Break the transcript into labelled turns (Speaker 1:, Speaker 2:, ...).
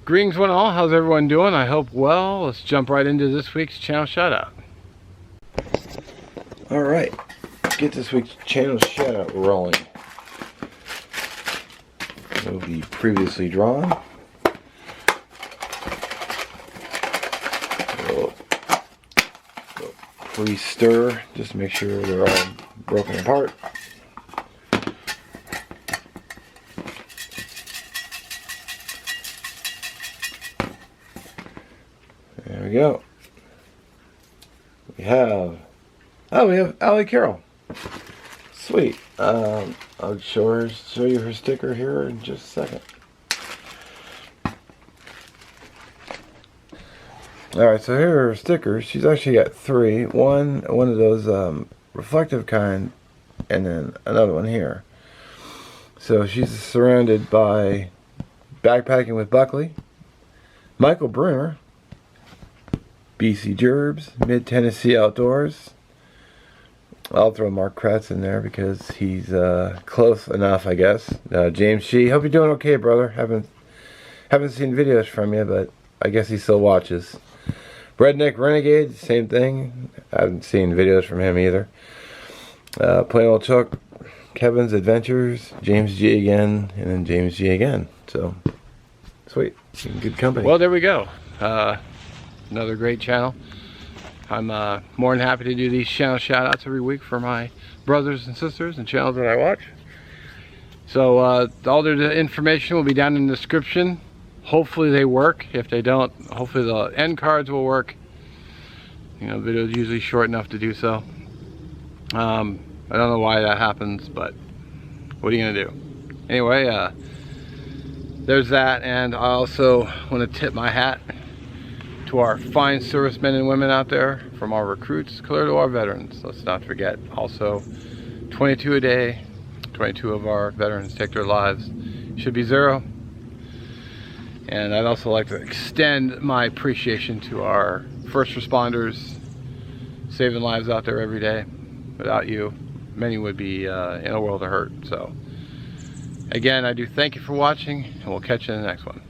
Speaker 1: Greetings one all, how's everyone doing? I hope well. Let's jump right into this week's channel shout out. Alright, let's get this week's channel shout out rolling. It'll be previously drawn. A little pre-stir, just to make sure they're all broken apart. There we go. We have CARROLL. Sweet. I'll show you her sticker here in just a second. Alright, so here are her stickers. She's actually got three. One of those reflective kind, and then another one here. So she's surrounded by Backpacking with Buckley, Michael Bruner, BC Gerbs, Mid Tennessee Outdoors. I'll throw Mark Kratz in there because he's close enough, I guess. James Shee, hope you're doing okay, brother. Haven't seen videos from you, but I guess he still watches. Redneck Renegade, same thing. I haven't seen videos from him either. Plain Old Chuck, Kevin's Adventures, James G again, and then James G again. So, sweet. Good company. Well, there we go. Another great channel. I'm more than happy to do these channel shout outs every week for my brothers and sisters and channels that I watch. So all their information will be down in the description. Hopefully they work. If they don't, hopefully the end cards will work. You know, the video is usually short enough to do so. I don't know why that happens, but what are you gonna do? Anyway, there's that, and I also want to tip my hat to our fine servicemen and women out there, from our recruits clear to our veterans. Let's not forget, also 22 a day, 22 of our veterans take their lives. Should be 0. And I'd also like to extend my appreciation to our first responders saving lives out there every day. Without you, many would be in a world of hurt. So again, I do thank you for watching, and we'll catch you in the next one.